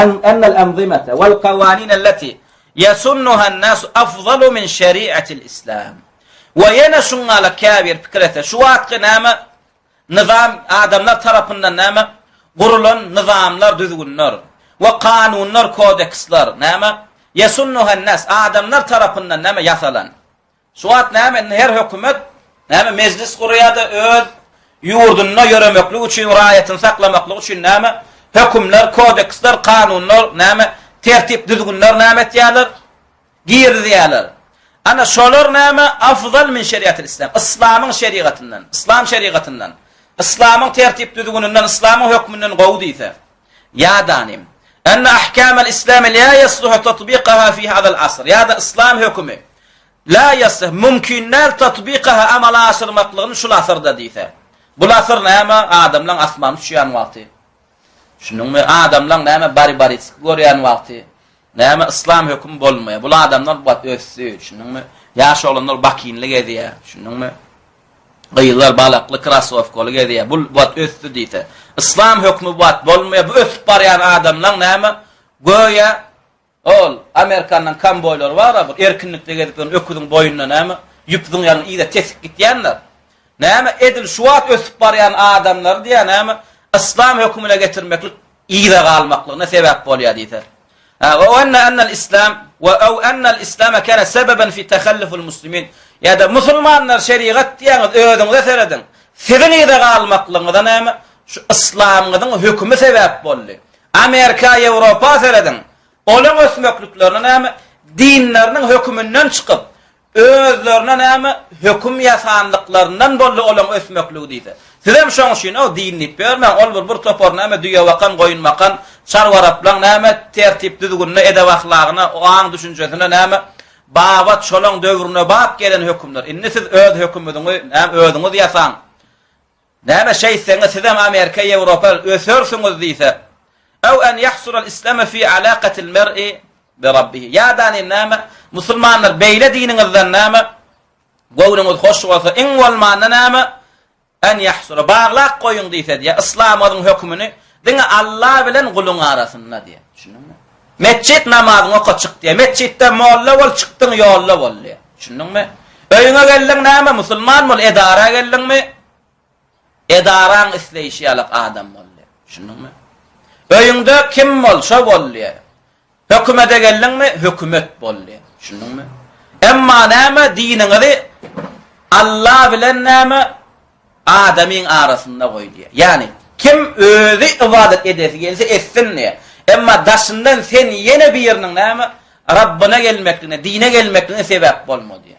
أن الأنظمة والقوانين التي يسنها الناس أفضل من شريعة الإسلام. وينشن على كابير فكرته شوات قنامة نظام آدمler tarafından nama kurulan nizamlar düzgünler ve kanunlar kodeksler nama yesunnuhan nas adamlar tarafından nama yasalan. Şuat nama her hükümet nama meclis kuruyadı öz yurduna yürümeklik için rahatını saklamaklık için nama hükümler kodeksler kanunlar nama tertip düzgünler nama diyorlar girdiyorlar. Ana şolar nama afdal min şeriatil İslam. İslam'ın şeriatından, İslam şeriatından. İslam'ın tertip düzgününden, İslam'ın hükmünden qawdiyse. Ya danim. Enne ahkamel İslam la yasluhu tatbiqaha fi hadal asr. Ya da İslam hükmü la yasluh mümkünler tatbiqaha amal asırmaklığını şu asırda deyse. Bu asır nama adamlan asmanı şuyan vakti. Şunun mu adamlan nama bari görüyen vakti. Nama İslam hükmü bolmaya. Bu adamlar bat össü. Şunun mu yaş olanlar bakinlik ediyor. Şunun mu Gıylar balaklı krasovkolu gediye. Bu vat östü deyse. İslam hükmü vat bolmaya. Bu östü barayan adamlar nama göya ol Amerikan'dan kan boylar var ya bu erkinlikle gediklerin öküdün boyundan nama yüpdün yanı iyi de tesik gittiyenler. Nama edil şuat östü barayan adamlar diye nama İslam hükmüne getirmeklik iyi de kalmaklığına sebep boluyor deyse. وأن الإسلام وأن الإسلام كان سببا في تخلف المسلمين. Ya da Müslümanlar şeriat diýeniz öýdüňize seredin. Sizin ýerde galmaklığınızdan näme şu İslamyň hükmü sebäp boldy. Amerika, Ýewropa seredin. Olaň ösmekliklerine näme dinleriniň hükmünden çykyp özlerine näme hüküm ýasanlyklaryndan boldy olaň ösmekligi diýdi. Sizem şoň üçin o dinni bermen ol bir topor näme düýe wakan goýunmakan şarwaraplan näme tertip düzgünne edep ahlagyna o aň düşünjesine näme babat çolong döwrüne bap gelen hükümler. Inni siz öz hükümüňizi hem özüňiz ýasan. Näme şeýseňiz sizem Amerika, Ýewropa ösörsiňiz diýse. Aw an yahsura al-islam fi alaqati al-mar'i bi rabbih. Ya dani näme musulmanlar beýle diniňizden näme gowruňyz hoş bolsa iň bolmanda näme an yahsura baglak goýun diýse diýe İslamyň hükmüni diňe Allah bilen guluň arasynda diýe. Düşündiňmi? Mescit namazyny okyp diýe. Mescitde molla bol çykdyň ýolla bol diýe. Düşündiňmi? Öýüňe geldiň näme musulman bol edara geldiňmi? Edaraň isleýişi alyk adam bol diýe. Düşündiňmi? Öýüňde kim bol şo bol diýe. Hökümete geldiňmi? Hökümet bol diýe. Düşündiňmi? Emma näme diniňizi Allah bilen näme adamyň arasynda goý diýe. Yani kim özü ibadet edesi gelse etsin diýe. Emma daşından sen yine bir yerinin näme Rabbına gelmekliğine, dine gelmekliğine sebep bolma diye.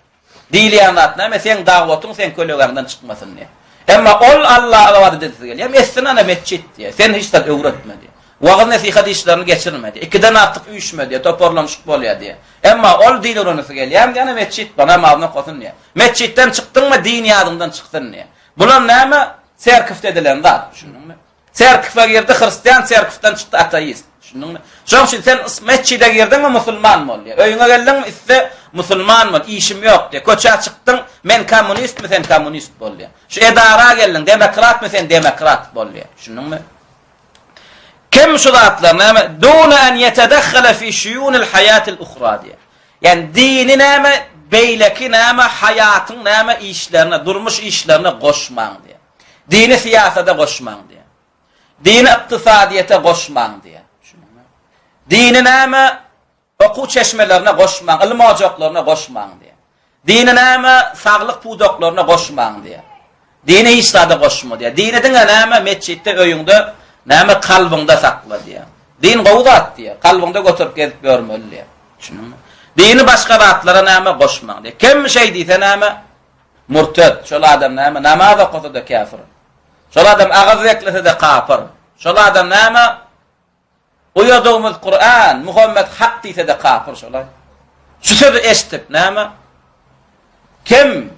Diýilýän näme sen dagwatyň sen kölegärinden çykmasyn diye. Emma ol Allah'a ibadet etsi gel. Hem etsin ana mescit diye. Sen hiç de öwretme diye. Wagt nasihat işlerini geçirme diye. İkiden artık üýüşme diye. Toparlanşyk bolýar diye. Emma ol dil öwrenisi gel. Hem yana mescit bana mabna gosyn diye. Mescitten çykdyňmy din ýadyndan çykdyn diye. Bular näme serkifde edilen zat. Düşündiňmi? Serkife girdi Hristiyan, serkifden çykdy ateist. Düşündiňmi? Şoň üçin sen mescide girdiňmi musulman bol diýe. Öýüňe geldiňmi isse musulman bol, işim ýok diýe. Köçe çykdyň, men kommunistmi sen kommunist bol diýe. Şu edara geldiň, demokratmy sen demokrat bol diýe. Düşündiňmi? Kim şu zatlar näme duna an yetedahhala fi şuyunil hayatil uhra diýe. Yani dini näme beýleki näme hayatyň näme işlerine, durmuş işlerine goşmaň diýe. Dini siyasata goşmaň diýe. Dini iktisadiyete goşmaň diýe. Dini näme oku çeşmelerine goşmaň, ilim ocaklarına goşmaň diýe. Dini näme saglyk pudoklaryna goşmaň diýe. Dini işlada goşma diýe. Dini diňe näme mescitde öýüňde näme kalbyňda sakla diýe. Din gowdat diýe. Kalbyňda götürüp gezip görmeli diýe. Düşündiňmi? Dini başga zatlara näme goşmaň diýe. Kim şey diýse näme murted. Şol adam näme namaz okysa da kafir. Şol adam agaz eklese de kafir. Şol adam näme uyadığımız Kur'an, Muhammed hak diýse de kafir şolay. Şu sözü eşitip näme? Kim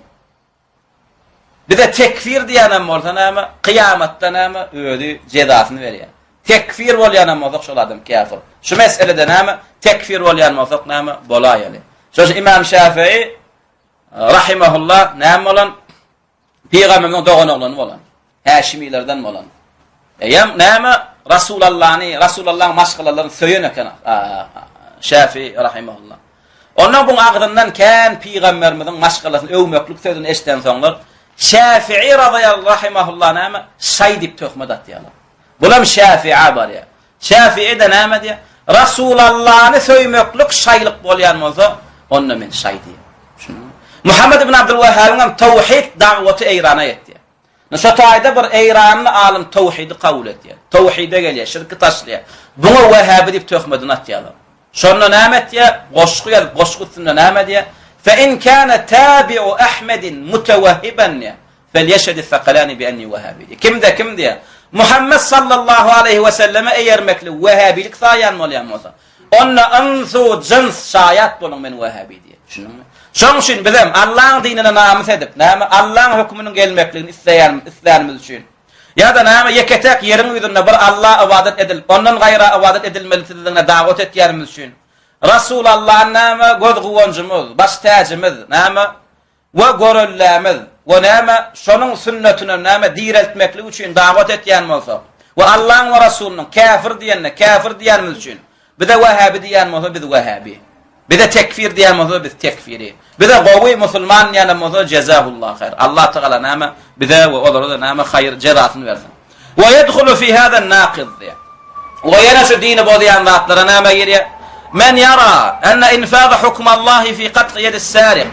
bir de tekfir diýenem bolsa näme? Kıyamatda näme? Öýdi cezasyny berýär. Tekfir bolýanem bolsa şol adam kafir. Şu meselede näme? Tekfir bolýan bolsa näme? Bolaýaly. Şol İmam Şafii rahimahullah näme bolan? Peýgamberimiň dogan oglan bolan. Häşimilerden bolan. Näme? Rasulullah'ın maşgalalarını söyöneken Şafii rahimahullah. Ondan bu ağzından kan peygamberimizin maşgalasını övmöklük sözünü eşten soňlar Şafii radıyallahu rahimahullah näme şay dip töhmet atýarlar. Bulam Şafii bar ya. Şafii de näme diýär? Rasulullah'ı söýmöklük şaylyk bolýan bolsa, onda men şay diýär. Muhammed ibn Abdülvehhab'ın tawhid da'waty eýrana etdi. Näşataýda bir eýranly alim tawhidi kabul etdi. Tawhide gelýär, şirki taşlaýar. Buňa Vehhabi dip töhmedini atýarlar. Şonda näme etdi? Goşgu ýalyp goşgusunda näme diýär? Fa in kana tabi'u Ahmedin mutawahhiban felyeşhed thaqalani bi anni Vehhabi. Kimde kim diýär? Muhammed sallallahu aleyhi ve selleme eýermekli Vehhabilik saýan bolýan bolsa, onna ansu jins şaýat bolan men Vehhabi diýär. Şunuňmy? Şoň üçin bizem Allah'ın dinine namys edip, näme Allah'ın hükmünün gelmekligini isleýärmiz üçin. Ya da näme yeketek ýeriň ýüzünde bir Allah ibadet edilip, ondan gaýra ibadet edilmeliligine dawat etýärmiz üçin. Rasulullah'ın näme göz guwanjymyz, baş täjimiz, näme we görellämiz, we näme şonuň sünnetine näme direltmeklik üçin dawat etýän bolsa, we Allah'ın we Rasulunyň kafir diýenmiz üçin. Bir de Vehhabi diýen bolsa biz Vehhabi. Bir de tekfir diýen bolsa biz tekfiri. Bir de gowy musulman diýen bolsa cezahullah hayr. Allah Teala näme bize we olara da näme hayır ceratyny bersin. Ve yedhulu fi hada an-naqid. Ve yana şu dini bolýan zatlara näme ýerýär? Men yara anna infaz hukm Allah fi qatl yad as-sariq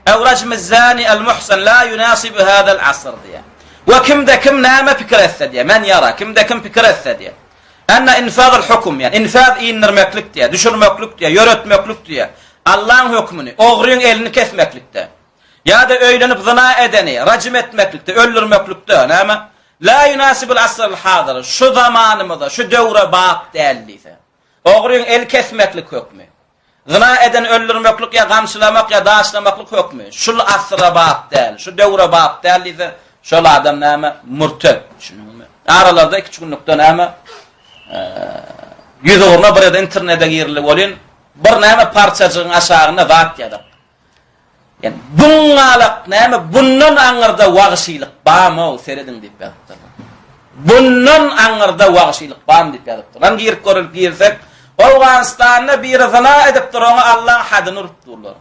aw rajm az-zani al-muhsan la yunasib hada al-asr diýär. Ve kimde kim näme pikir etse diýär? Men yara kimde kim pikir etse diýär? Anna infaz al-hukm yani infaz inirmeklik diye, düşürmeklik diye, yöretmeklik diye. Allah'ın hükmünü, oğruyun elini kesmeklikte. Ya da öýlenip zina edeni, racim etmeklikte, öldürmeklikte. Näme? La yunasibul asrul hadir. Şu zamanımızda, şu döwre bak däldiyse. Oğruyun el kesmeklik hükmü. Zina eden öldürmeklik ya gamşylamak ya daşlamaklık hükmü. Şu asra bak däl, şu döwre bak däldiyse, şol adam näme? Murted. Şunuňmy? Aralarda iki günlükde näme? Yüzüne bir internete girilip bolýan bir näme parçaçygyň aşagyna zat ýadyk. Yani bungalyk näme bundan aňyrda wagşylyk barmy seredin diýip ýadyk. Bundan aňyrda wagşylyk barmy diýip ýadyk. Lan girip görüp girsek, Awganistanda bir zina edip duran Allah hadyny urupdurlar.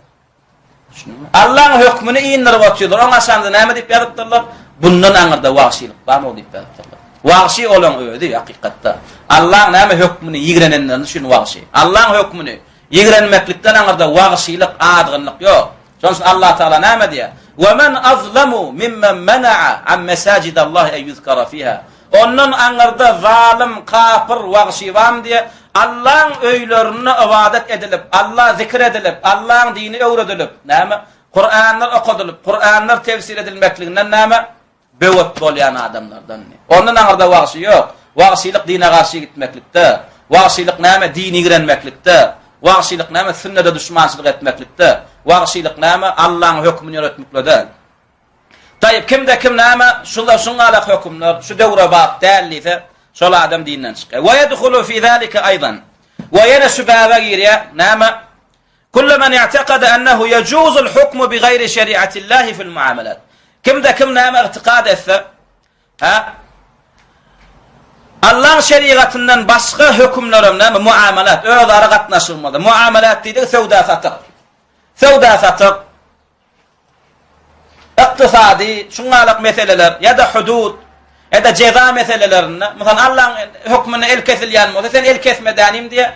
Allah'ın hükmünü indirip atýarlar. Oňa şanda näme diýip ýadypdyrlar? Bundan aňyrda wagşylyk barmy diýip ýadypdyrlar. Wagşy olan öýdi hakykatda. Allah näme hükmüni ýigrenenden şunu wagşy. Allah'ın hükmüni ýigrenmeklikden aňyrda wagşylyk adgynlyk ýok. Şonşun Allah Taala näme diýär? "Ve men azlamu mimmen mena'a an masajidallah ay yuzkara fiha." Ondan aňyrda zalim, kafir, wagşy bam diýär. Allah'ın öýlerini ibadet edilip, Allah zikir edilip, Allah'ın dini öwredilip, näme? Kur'anlar okudylyp, Kur'anlar tefsir edilmekliginden näme? Böwet bolýan adamlardan. Ondan aňyrda wagşy ýok. Wagşylyk dine garşy gitmeklikde, wagşylyk näme dini ýigrenmeklikde, wagşylyk näme sünnete düşmançylyk etmeklikde, wagşylyk näme Allah'ın hükmüni ýöretmekde. Taýip kimde kim näme şuňa hükümler, şu döwre bak dällise, şol adam dinden çykýar. Wa yadkhulu fi zalika aydan. Wa yana şubaba girýär, näme kullu man i'taqada annahu yajuzu al-hukmu bighayri şeri'ati Allah fi al-muamalat. Kimde kim näme i'tiqad etse, Allah'ın şeriatından başka hükümlerim näme muamalat, özara gatnaşylmada. Muamalat diýdik sowda satyk. Sowda satyk. Iktisadi, şuňalyk meseleler ya da hudud ya da ceza meselelerinde, mesela Allah'ın hükmüne el kesilýän bolsa, sen el kesmedanim diye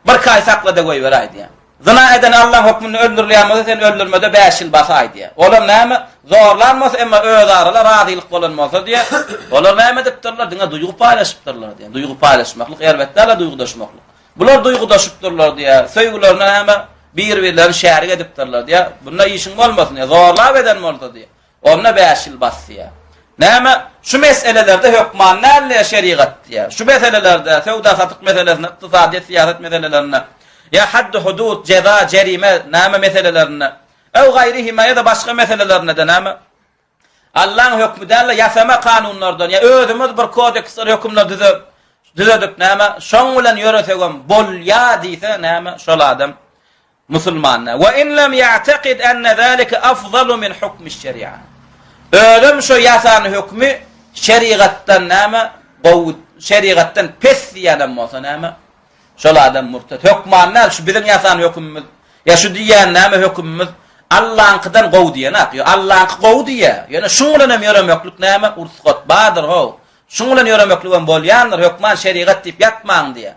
bir kay saklada goý beray diye. Zina eden Allah hükmünü öldürülýän bolsa, sen öldürmede 5 ýyl basay diye. Olam näme? Zorlanmasa emma özarala razylyk bolanmasa diye. Olar näme dipdirler? Diňe duýgu paýlaşypdyrlar diye. Duýgu paýlaşmaklyk elbetde ala duýgudaşmaklyk. Bular duýgudaşypdyrlar diye. Söýgülerini näme bir-birlerini şärik edipdirler diye. Bunda işiň bolmasyn diye. Zorlap eden bolsa diye. Onda 5 ýyl bas diye. Näme? Şu meselelerde hükman näle şeriat diye. Şu meselelerde sowda satyk meselelerini, iktisadi siýasat meselelerini ya hadd hudud, ceza, cerime, näme meselelerine ew gayrihima ya da başga meselelerine de näme Allah'ın hükmüdäle ýasama kanunlardan ya özümüz bir kodeksler hükümler düzedip näme şoň bilen ýöresegem bolýa diýse näme şol adam musulman. Ve in lem ya'taqid anna zalika afdalu min hukmi şeri'a. Ölüm şu ýasany hükmü şeriatdan näme şeriattan pes diýenem bolsa näme? Şol adam murtat. Hökmanlar şu biziň ýasan hökümimiz, ya şu diýen näme hökümimiz Allah'ınkidan gow diýen akýar. Allah'ınky gow diýe. Ýöne şuň bilen hem ýöremeklük näme? Ursgat badyr ho. Şuň bilen ýöremeklük hem bolýandyr, hökman şeriat diýip ýatmaň diýe.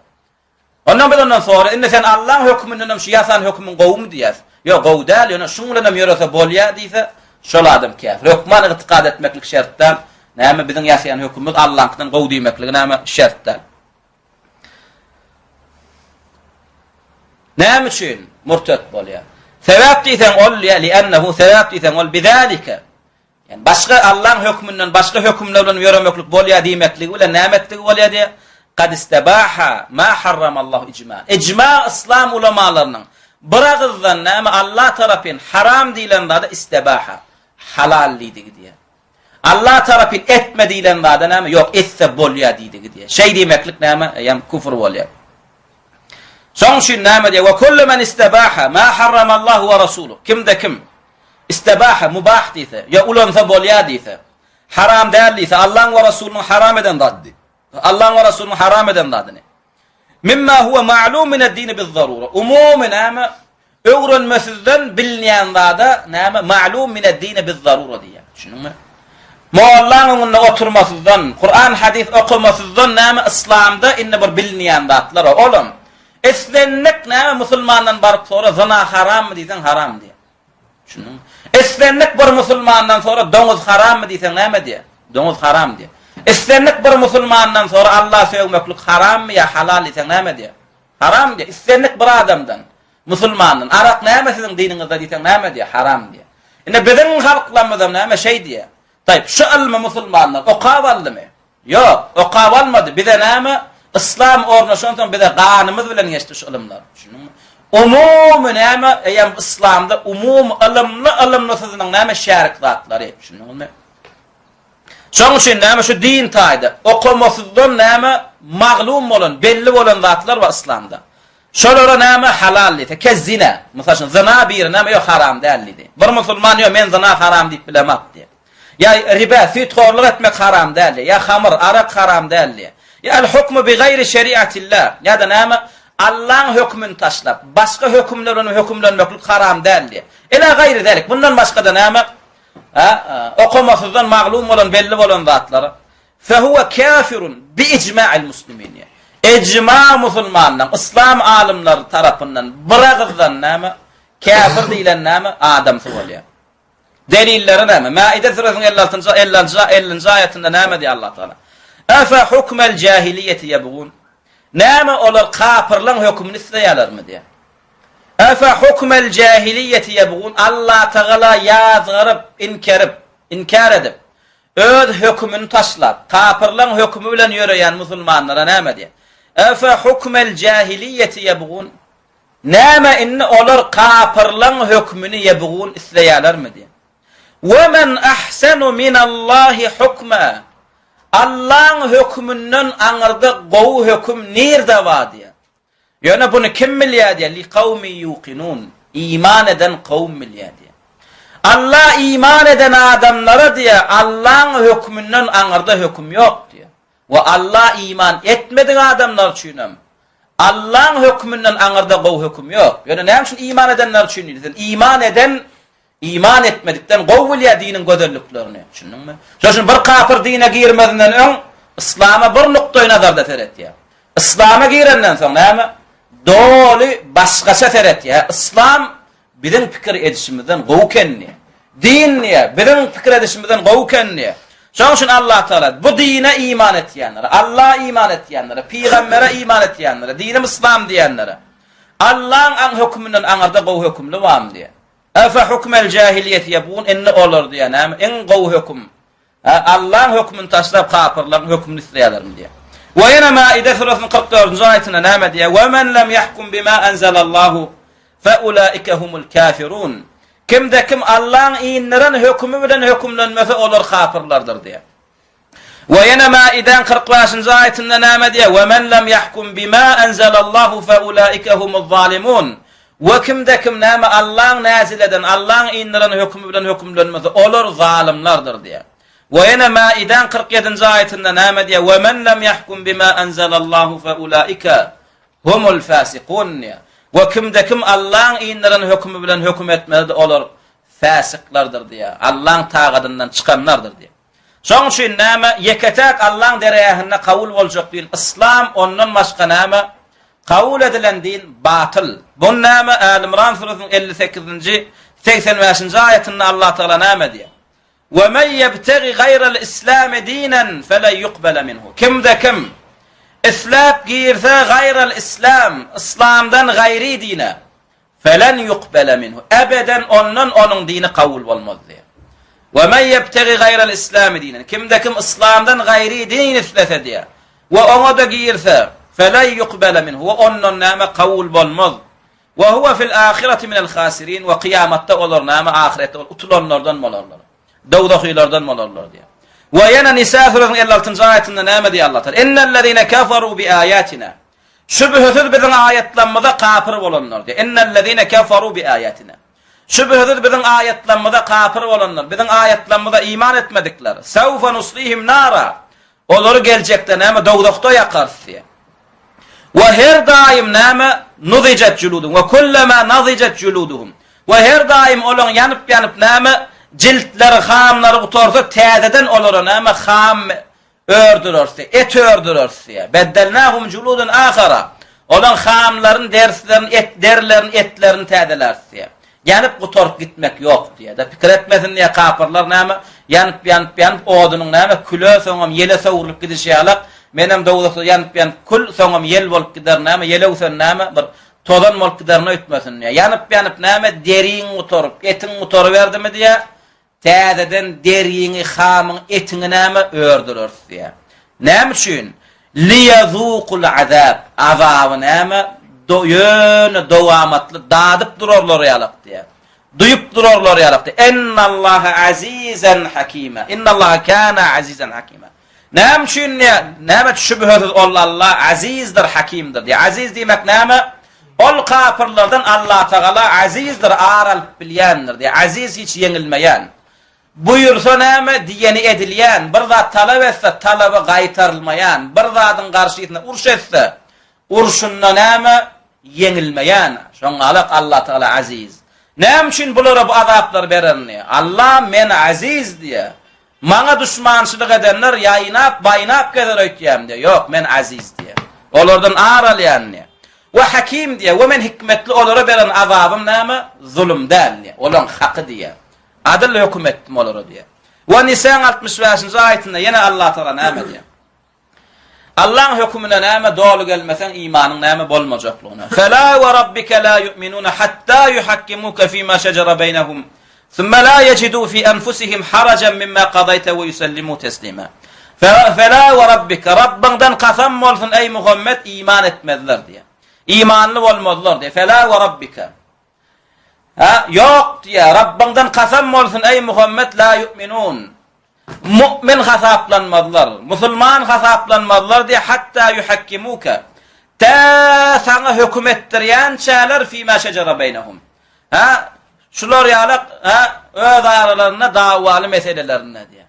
Ondan sonra indi sen Allah'ın hökmünden hem şu ýasan hökmüň gowmy diýäs. Ýok, gow däl, ýöne şuň bilen hem ýörese bolýar diýse, şol adam kafir. Hökmana itiqad etmeklik şertden näme biziň ýaşaýan hökmümüz Allah'yndan gow diýmeklik näme şertden. Näme üçin murtat bolýar? Sebäp diýsen ol ýa li'annahu sebäp diýsen ol bizalika. Yani başga Allah'ın hökmünden başga hökümler bilen ýöremeklik bolýar diýmeklik bilen nämetlik bolýar diýe. Qad istabaha ma harrama Allah icma. Icma İslam ulamalarının biragızdan näme Allah tarapyn haram diýilen zada istabaha halallydygy diýe. Allah tarapyn etme diýilen zada näme ýok etse bolýar diýdiги diýe. Şey diýmeklik näme ýam kufr bolýar. Şoň üçin näme diýe? Wa kullu man istabaha ma harrama Allah we rasuluh. Kimde kim istabaha mubah diýse, ya ulansa bolýar diýse, haram däl diýse, Allah we rasulunyň haram eden zady. Allah we rasulunyň haram eden zadyny. Mimma huwa ma'lum min ad-din biz-zarura. Umumen näme öwrenmesizden bilinýän zada näme ma'lum min ad-din biz-zarura diýär. Şunuňmy? Mollaň oňunda oturmasızdan, Kur'an hadis okumasızdan näme İslamda inne bir bilinýän zatlar olam. Eslennek näme musulmandan baryp sonra zina haram mı diýsen haram diýär. Şunuň. Eslennek bir musulmandan sonra doňuz haram mı diýsen näme diýär? Doňuz haram diýär. Eslennek bir musulmandan sonra Allah söýmeklik haram mı ya halal diýsen näme diýär? Haram diýär. Eslennek bir adamdan, musulmandan arak näme siziň dininizde diýsen näme diýär? Haram diýär. Ine biziň halklarymyzda näme şey diýär? Taýp şu ilmi musulmanlar okap aldymy? Ýok, okap almady. Bize näme İslam ornaşandan bize ganymyz bilen geçdi şu ilimler. Şunuňmy? Umum näme ýa İslamda umum ilimli siziň näme şärik zatlary. Şunuňmy? Şoň üçin näme şu din taýda okumasızdan näme maglum bolan, belli bolan zatlar we İslamda. Şolara näme halal diýdi. Kezzina, mesalan zina bir näme ýok haram däldi. Bir musulman ýok men zina haram diýip bilemek diýär. Ya riba, sütxorluk etmek haram däldi. Ya hamr, arak haram däldi. Ya el-hukmu bi gayri şeriatillah. Ya da näme Allah'ın hökmüni taşlap, başga hökümlerini hökümlenmeklik haram däldi. Ila gayri zalik. Bundan başga da näme okumasızdan maglum bolan, belli bolan zatlara. Fehuve kafirun bi icma'il muslimin. Icma musulmanlar, İslam alimleri tarapyndan biragızdan näme kafir diýilen näme adamsy bolýar. Delilleri näme? Maide suresiň 50-nji ayetinde näme diýär Allah Taala? Afa hukmel jahiliyeti yabgun. Näme olar kafirliň hökmüni isteýärlermi diýär. Afa hukmel jahiliyeti yabgun. Allah Taala ýazgyryp, inkar edip, öz hökmüni taşlap, kafirliň hökmü bilen ýöreýän musulmanlara näme diýär? Afa hukmel jahiliyeti yabgun. Näme inni olar kafirliň hökmüni yabgun isteýärlermi diýär. وَمَنْ أَحْسَنُ مِنَ اللّٰهِ حُكْمًا. Allah'ın hökmünden aňyrda gow hökm nirde var diýär. Ýöne bunu kim bilýär diýär? Li kavmi yuqinun. İman eden kavm bilýär diýär. Allah iman eden adamlara diýär, Allah'ın hökmünden aňyrda hökm ýok diýär. Ve Allah iman etmediği adamlar üçinem Allah'ın hökmünden aňyrda gow hökm ýok. Ýöne näme üçin iman edenler üçin diýär? İman eden iman etmedikden gowulya dinin göderliklerini. Şunuňmy? Şoşun bir kafir dine girmeden öň İslam'a bir nukta nazarda teret ya. İslam'a girenden soň näme? Doli başgaça teret ya. İslam biziň pikir edişimizden gow kenni. Din ya biziň pikir edişimizden gow kenni. Şoň üçin Allah Taala bu dine iman etýänlere, Allah iman etýänlere, peýgambere iman etýänlere, dinim İslam diýenlere Allah'ın hökmünden aňyrda gow hökümli wam diýär. Afa hukmel jahiliyeti yabun inne olur diýär näme? En gow hökm. Allah'ın hökmüni taşlap kafirlaryň hökmüni isteýärlermi diýär. Ve yana Maide suresiň 44-nji aýetinde näme diýär? Ve men lem yahkum bima anzalallahu fa ulaika humul kafirun. Kimde kim Allah'ın iýinleriň hökmü bilen hökümlenmese olar kafirlardyr diýär. Ve yana Maide 45-nji aýetinde näme diýär? Ve men lem yahkum bima anzalallahu fa ulaika humuz zalimun. Ve kimde kim näme Allah'ın nazil eden, Allah'ın iýinleriň hökmü bilen hökümlenmese olar zalimlardyr diýär. وين مائدان 47 ayetinde näme diye ve men lem yahkum bima enzelallahu fe ulaika humul fasiqun diye. Ve kim Allah'ın inlerin hükmü bilen hüküm etmedi olur fasiklardır diye. Allah'ın tağadından çıkanlardır diye. Şoň üçin näme yeketek Allah'ın derejähine kabul boljak din İslam ondan başga näme kabul edilen din batıl. Bu näme Al-İmran surasının 58-nji 85-nji ayetinde Allah Teala näme diye. Ve men yebtegi gayra'l İslam dinen fele yuqbala minhu. Kim İslam girse gayra'l İslam, İslamdan gayri dine felen yuqbala minhu. Ebeden onun dini kabul bolmaz diye. Ve men yebtegi gayra'l İslam dinen. Kim İslamdan gayri din islese diye. Ve ona da girse felen yuqbala minhu. Ve onun näme kabul bolmaz. Ve huve fil ahireti minel khasirin. Ve kıyamette olur näme ahirette utulanlardan bolarlar. Dawdakylardan bolarlar diye. Ve yana Nisa surasının 56-njy ayetinde näme diye Allah Teala? İnnellezine kafaru bi ayatina. Şübhesiz bizim ayetlerimizde kafir bolanlar diye. İnnellezine kafaru bi ayatina. Şübhesiz bizim ayetlerimizde kafir bolanlar. Bizim ayetlerimizde iman etmedikler. Sevfa nuslihim nara. Olary gelecekde näme dawdakda yakar diye. Ve her daim näme nudijat juluduhum ve kullama nadijat juluduhum. Ve her daim olan yanıp näme ciltleri, hamları utorsa täzeden olara näme ham ördürürse, et ördürürse. Beddelnahum juludun ahara. Olan hamların derlerin etlerini täzelerse. Yanıp utorp gitmek yok diye. Da pikir etmesin diye kapırlar näme yanıp odunun näme külö soňam yele sowurlup gidişýärler. Menem dowlukda yanıp kül soňam yel bolup gider näme yelewsen näme bir tozan bolup giderni ötmesin diye. Yanıp näme deriň utorp, etin utoru berdimi diye. Täzeden deriňi, hamyň etini näme ördürür diye. Näme üçin? Liyazuqul azab. Azaby näme? Dowamatly dadyp durarlar ýalyk diye. Duyup durarlar ýalyk diye. Ennallaha azizan hakima. Innallaha kana azizan hakima. Näme üçin näme şübhesiz Allah azizdir, hakimdir diye. Aziz demek näme? Ol kafirlerden Allah Teala azizdir, aralyp bilýändir diye. Aziz hiç yeňilmeýän. Buyursa näme diyeni edilýän, bir zat talap etse talaby gaýtarylmaýan, bir zatyň garşysyna uruş etse uruşunda näme yeňilmeýän. Şoňa Allah Teala aziz. Näme üçin bulara bu azaplar berenni? Allah men aziz diye. Maňa düşmançylyk edenler ýaýnap, baýnap gezer öýtýär diye. Yok, men aziz diye. Olardan aralýan diye. Ve hakim diye. Ve men hikmetli olara beren azabym näme? Zulümden diye. Olan haky diye. Adil hüküm etdim olur diye. Ve Nisa'nın 65-nji ayetinde yine Allah Teala näme diye. Allah'ın hükmüne näme dolu gelmesen imanın näme bolmajaklığına. Fela ve rabbike la yu'minun hatta yuhakkimuka fima şecere beynehum. Thumma la yecidu fi enfusihim haracan mimma qadayta ve yusallimu teslima. Fela ve rabbike Rabbinden kasam olsun ey Muhammed iman etmediler diye. İmanlı olmadılar diye. Fela ve rabbike. Yok diye Rabbinden kasam olsun ey Muhammed la yu'minun. Mümin hasaplanmadılar, Müslüman hasaplanmadılar diye hatta yuhakkimuka. Ta sana hüküm ettirýän çäler fîmâ şecere beynehum. Şular ýalyk öz aralarına davaly meselelerine diye.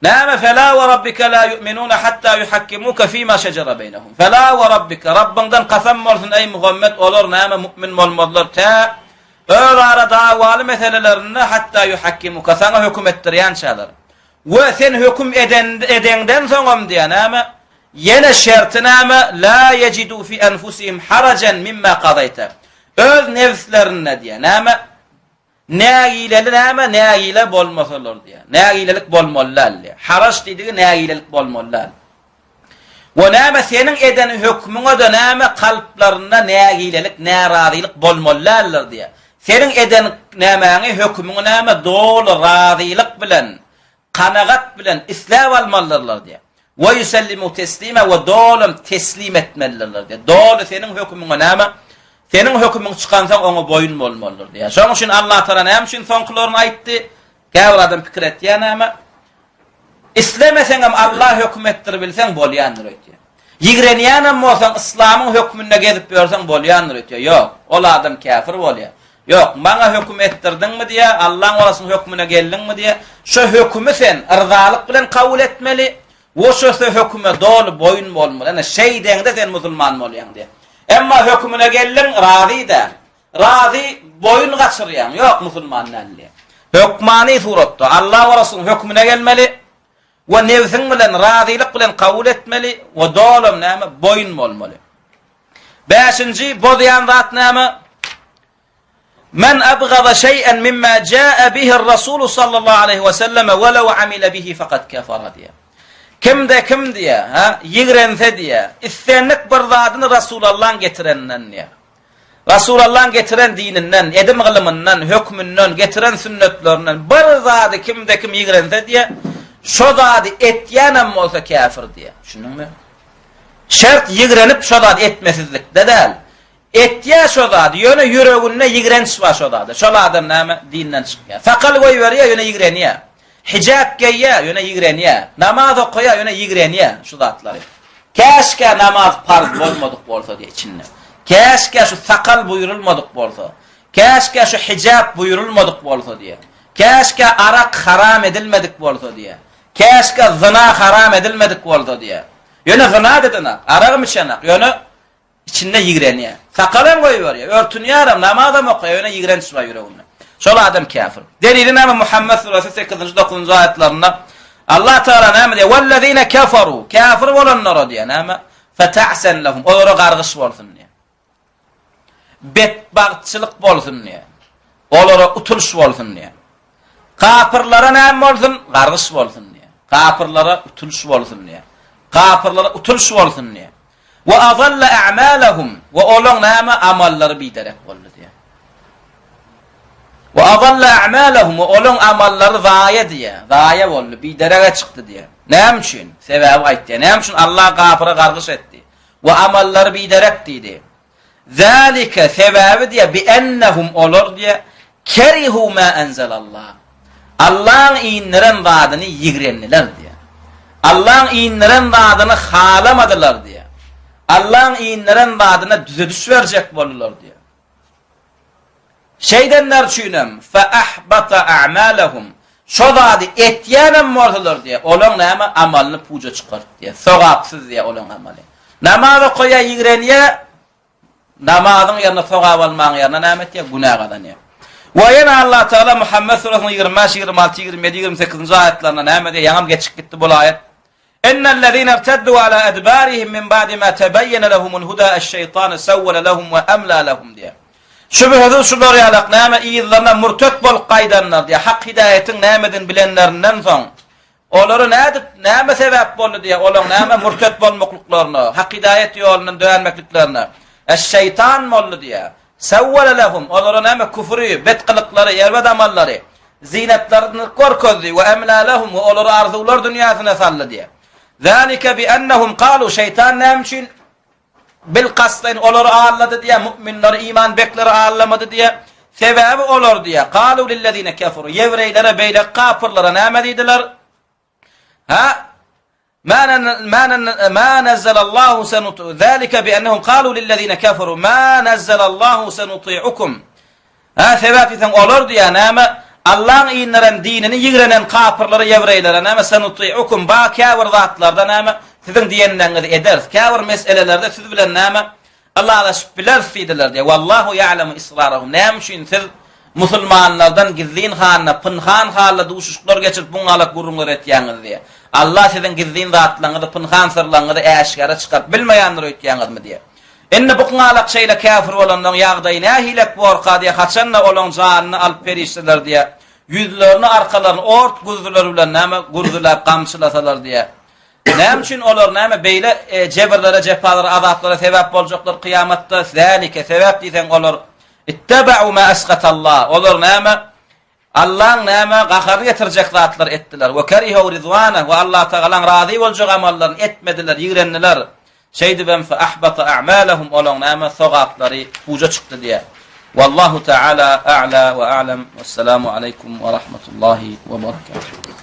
Näme fela ve rabbike la yu'minun hatta yuhakkimuka fîmâ şecere beynehum. Fela ve rabbike Rabbinden kasam olsun ey Muhammed olur näme mümin bolmadylar ta öz ara davaly meselelerine hatta yuhakkimuka sana hüküm ettirýän çäler. Ve sen hüküm edenden soňam diye näme yine şerti näme la yecidu fi enfusihim haracan mimma qadayta. Öz nefslerine diye näme nägileli näme nägile bolmasalar diye. Nägilelik bolmalar diye. Haraç dediği nägilelik bolmalar. Ve näme senin eden hükmüňe de näme kalplarında nägilelik, närazilik bolmalar diye. Senin eden nämäňi hükmüňe näme dolu razilik bilen, kanagat bilen islam almalılar diye. Ve yusallimu teslima ve dolum teslim etmeliler diye. Dolu senin hükmüňe näme senin hükmüň çıkansan ona boyun bolmalıdır diye. Şoň üçin Allah Teala näme üçin soňkylaryny aýtdy? Gäwir adam pikir etýär näme? İslemeseňem Allah hüküm etdir bilseň bolýandyr öýtýär. Ýigrenýänem bolsaň islamyň hükmüne gezip berseň bolýandyr öýtýär. Ýok, ol adam kafir bolýar. Yok, bana hüküm ettirdin mi diye, Allah'ın olasın hükmüne geldin mi diye, şu hükmü sen ırzalık bilen kabul etmeli, o şu hükmü doğru boyun mu olmalı, yani şeyden de sen musulman mı oluyorsun diye. Ama hükmüne geldin, razı da, razı boyun kaçırıyan, yok musulmanın diye. Hükmani suratda, Allah olasın hükmüne gelmeli, ve nefsin bilen, razılık bilen kabul etmeli, ve doğru boyun mu olmalı. Beşinci, bozayan zat neymi? Men abgada şey'en mimma caa bihi'r Rasul sallallahu aleyhi ve sellem ve lev amile bihi fakat kafara diye. Kim diye, ha, yigrense diye, istenlik bir zatını Resulullah'ın getirenden diye. Resulullah'ın getiren dininden, edim gılımından, hükmünden, getiren sünnetlerinden bir zatı kim yigrense diye, şu zatı etyenem olsa kafir diye. Şunun mu? Şart yigrenip şu zatı etmesizlik de değil. Ettiye şodadı, yöne yüreğine yigrenç var şodadı. Şoladın nâme dinden çıkıyor. Sakal koy veriyor, yöne yigreniye. Hicab giyye, yöne yigreniye. Namaz okuya, yöne yigreniye. Şu zatları. Keşke namaz farz olmadık bolsa diye içinde. Keşke şu sakal buyurulmadık bolsa. Keşke şu hicab buyurulmadık bolsa diye. Keşke arak haram edilmedik bolsa diye. Keşke zina haram edilmedik bolsa diye. Yöne zina dedin, arak mı çenak, yöne içinde yigreniye. Sakalım koyuyor ya. Örtünüyorum, namazım okuyor. Öyle yigrenç var yüreğinde. Şol adam kafir. Delili neymi Muhammed suresi 8. 9. ayetlerinde Allah Teala neymi diye وَالَّذ۪ينَ كَفَرُوا kafir olanlara diye neymi فَتَعْسَنْ لَهُمْ onlara kargış olsun diye. Betbağçılık bolsun diye. Onlara utuluş olsun diye. Kafirlara neymi olsun? Kargış olsun diye. Kafirlara utuluş olsun diye. Kafirlara utuluş olsun diye. Ve azalla a'malahum ve olan nama amalları biderek oldu diye. Ve azalla a'malahum ve olan amalları zayi diye. Zayi oldu, biderek çıktı diye. Ne için? Sebebi ayet diye. Ne için Allah kafire kargış etti? Ve amalları biderek dedi. Zalika sebebi diye bi ennehum olur diye kerihu ma enzelallah. Allah'ın inniren vaadini yigrendiler diye. Allah'ın inniren vaadini halamadılar diye. Allah'ın iyinleren vaadine düze düş verecek bolurlar diye. Şeydenler çüynem فَأَحْبَطَ أَعْمَالَهُمْ şu vaadi etyenem mordular diye. Olan neyme amalını puca çıkart diye. Sogapsız diye olan amali. Namazı koya yigreniye namazın yerine sogap almağın yerine neymet diye günah kadan diye. Ve yine Allah Teala Muhammed surasının 25, 26, 27, 28. ayetlerine neymet diye yanım geçik gitti bu ayet. إن الذين ارتدوا على أدبارهم من بعد ما تبين لهم الهدى الشيطان سول لهم وأملى لهم diye. Şüphesiz şular yalak nâme iyizlerine mürtet bol qaydanlar diye. Hak hidayetin nâmedin bilenlerinden son. Oları nâme sebep bollu diye. Olan nâme mürtet bol mukluklarına. Hak hidayet yolunun döğenmekliklerine. Şeytan mollu diye. Sevvele lehum. Oları nâme küfrü, betkılıkları, yerved amalları. Zinetlerini korkozdu. Ve emlâ lehum. Oları arzular dünyasına sallı diye. ذَلِكَ بِأَنَّهُمْ قَالُوا şeytan nemçin bil kastain olur ağırladı diye müminler iman bekleri ağırlamadı diye sebebi olur diye قَالُوا لِلَّذ۪ينَ كَفُرُوا yevreylere beyle kapırlara nemediydiler ha مَا نَزَّلَ اللّٰهُ سَنُطِعُ ذَلِكَ بِأَنَّهُمْ قَالُوا لِلَّذ۪ينَ كَفُرُوا مَا نَزَّلَ اللّٰهُ سَنُطِعُكُمْ ha sebebiden olur diye neme Allah'ın iyinleren dinini yigrenen kapırları yevreylere neme senuti'ukum ba kâvir zatlarda neme sizin diyenlerinizi ederiz. Kâvir meselelerde siz bilen neme Allah'a şüpheler fidiler diye. Vallahu ya'lemu israrahum. Neme için siz musulmanlardan gizlin hanına, pınhan hâle duşuşlar geçirip bunlarla gurumlar etiyeniz diye. Allah sizin gizlin zatlarınızı, pınhan sırlarınızı eşkara çıkarıp bilmeyenler etiyeniz mi diye. Enne bu kınalak şeyle kafir olandan yağdayı ne hilek borka diye kaçanla olan canını alıp periştiler diye. Yüzlerini arkalarını ort guzdularıyla neme gurdular kamçılasalar diye. Ne için olur neme beyle cebirlere, cefalara, azaplara sebep olacaklar kıyamette. Zalike sebep diysen olur. İtteba'u ma esgatallah. Olur neme Allah'ın neme kaharı getirecek zatlar ettiler. Ve kerihu rizvana ve Allah Teala'nın razı olacak amallarını etmediler, yigrendiler. Şeydi ben fe ahbata a'malahum olan neme sogapları puca çıktı diye. Wallahu Teala a'la ve a'lem. Vesselamu aleyküm ve rahmetullahi ve berekatuhu.